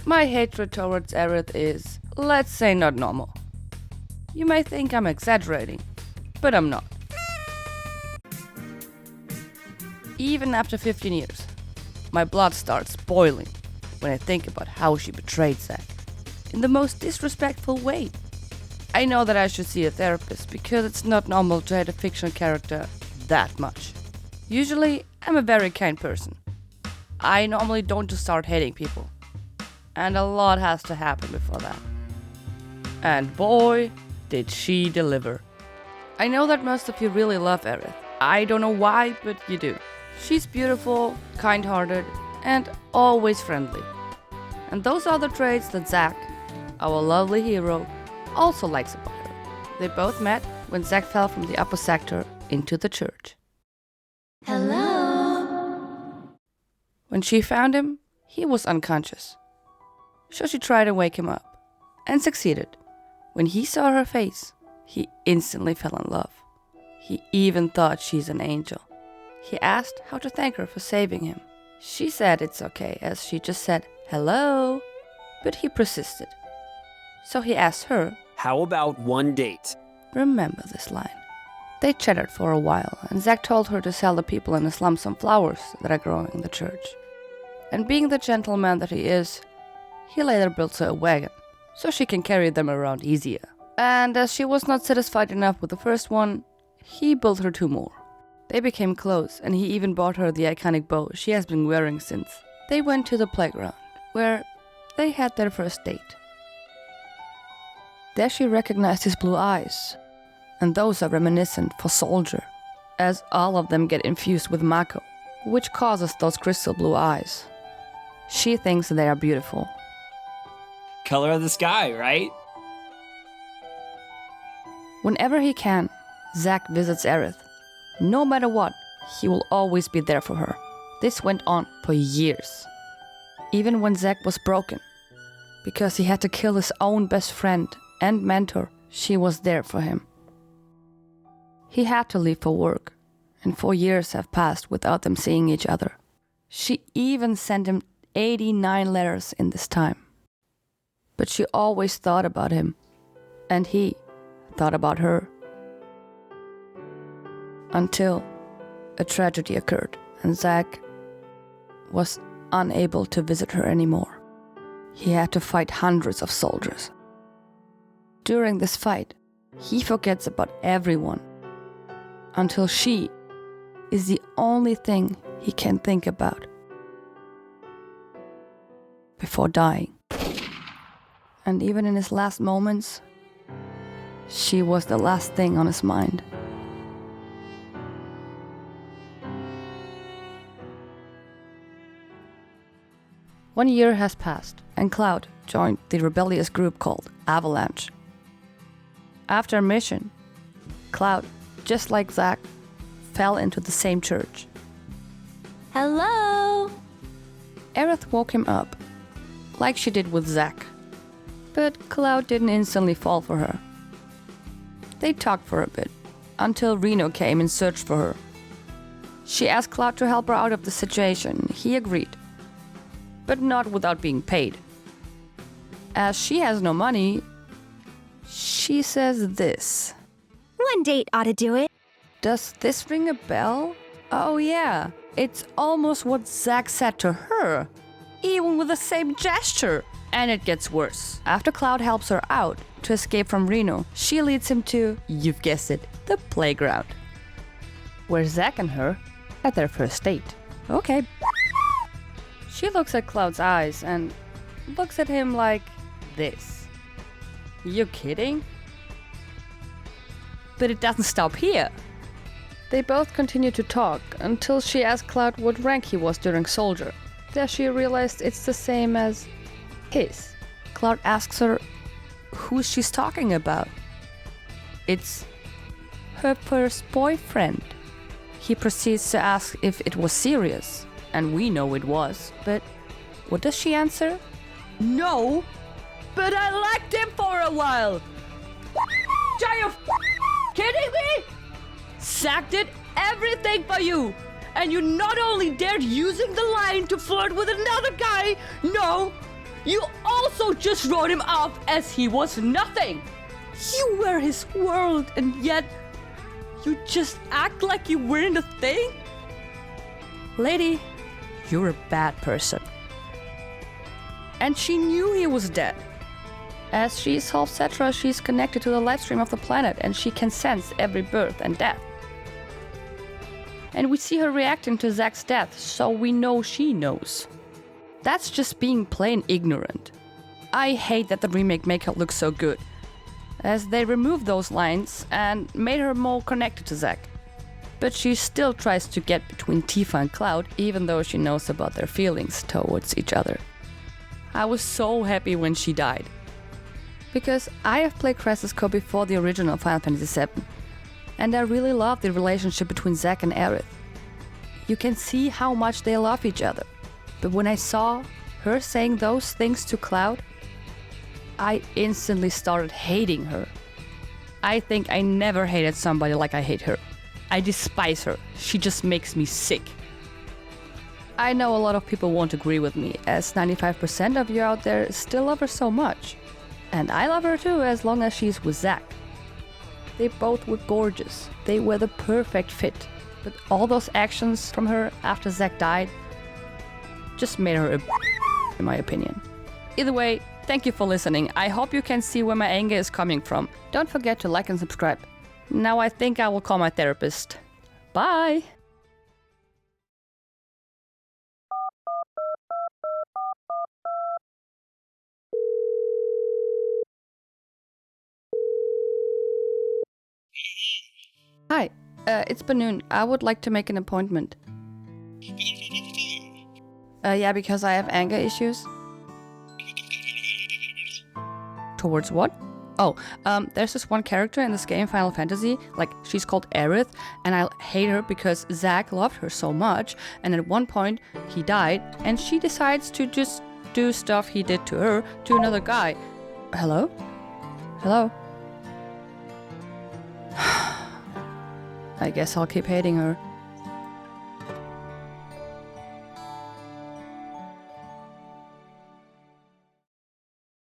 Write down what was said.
My hatred towards Aerith is, let's say, not normal. You may think I'm exaggerating, but I'm not. Even after 15 years, my blood starts boiling when I think about how she betrayed Zack in the most disrespectful way. I know that I should see a therapist because it's not normal to hate a fictional character that much. Usually, I'm a very kind person. I normally don't just start hating people. And a lot has to happen before that. And boy, did she deliver. I know that most of you really love Aerith. I don't know why, but you do. She's beautiful, kind-hearted, and always friendly. And those are the traits that Zack, our lovely hero, also likes about her. They both met when Zack fell from the upper sector into the church. Hello? When she found him, he was unconscious. So she tried to wake him up, and succeeded. When he saw her face, he instantly fell in love. He even thought she's an angel. He asked how to thank her for saving him. She said it's okay, as she just said hello, but he persisted. So he asked her, How about one date? remember this line. They chatted for a while, and Zack told her to sell the people in the slums some flowers that are growing in the church. And being the gentleman that he is, he later built her a wagon, so she can carry them around easier. And as she was not satisfied enough with the first one, he built her 2 more. They became close, and he even bought her the iconic bow she has been wearing since. They went to the playground, where they had their first date. There she recognized his blue eyes, and those are reminiscent for Soldier, as all of them get infused with Mako, which causes those crystal blue eyes. She thinks they are beautiful. Color of the sky, right? Whenever he can, Zack visits Aerith. No matter what, he will always be there for her. This went on for years. Even when Zack was broken, because he had to kill his own best friend and mentor, she was there for him. He had to leave for work, and 4 years have passed without them seeing each other. She even sent him 89 letters in this time. But she always thought about him, and he thought about her. Until a tragedy occurred, and Zack was unable to visit her anymore. He had to fight hundreds of soldiers. During this fight, he forgets about everyone, until she is the only thing he can think about before dying. And even in his last moments, she was the last thing on his mind. One year has passed, and Cloud joined the rebellious group called Avalanche. After a mission, Cloud, just like Zack, fell into the same church. Hello? Aerith woke him up, like she did with Zack. But Cloud didn't instantly fall for her. They talked for a bit, until Reno came and searched for her. She asked Cloud to help her out of the situation. He agreed, but not without being paid. As she has no money, she says this. One date ought to do it. Does this ring a bell? Oh yeah, it's almost what Zack said to her, even with the same gesture. And it gets worse. After Cloud helps her out to escape from Reno, she leads him to, you've guessed it, the playground, where Zack and her had their first date. Okay. She looks at Cloud's eyes and looks at him like this. You kidding? But it doesn't stop here. They both continue to talk until she asked Cloud what rank he was during Soldier. There she realized it's the same as his. Cloud asks her who she's talking about. It's her first boyfriend. He proceeds to ask if it was serious, and we know it was, but what does she answer? No, but I liked him for a while. Are you kidding me? Zack did everything for you, and you not only dared using the line to flirt with another guy, no, You also just wrote him off as he was nothing. You were his world, and yet you just act like you weren't a thing? Lady, you're a bad person. And she knew he was dead. As she's half Cetra, she's connected to the life stream of the planet, and she can sense every birth and death. And we see her reacting to Zack's death, so we know she knows. That's just being plain ignorant. I hate that the remake made her look so good, as they removed those lines and made her more connected to Zack. But she still tries to get between Tifa and Cloud, even though she knows about their feelings towards each other. I was so happy when she died. Because I have played Crisis Core before the original Final Fantasy VII, and I really love the relationship between Zack and Aerith. You can see how much they love each other. But when I saw her saying those things to Cloud, I instantly started hating her. I think I never hated somebody like I hate her. I despise her. She just makes me sick. I know a lot of people won't agree with me, as 95% of you out there still love her so much. And I love her too, as long as she's with Zack. They both were gorgeous. They were the perfect fit. But all those actions from her after Zack died just made her a in my opinion. Either way, thank you for listening. I hope you can see where my anger is coming from. Don't forget to like and subscribe. Now I think I will call my therapist. Bye! Hi, it's Banoon. I would like to make an appointment. Yeah, because I have anger issues. Towards what? Oh, there's this one character in this game, Final Fantasy, like, she's called Aerith, and I hate her because Zack loved her so much, and at one point, he died, and she decides to just do stuff he did to her to another guy. Hello? Hello? I guess I'll keep hating her.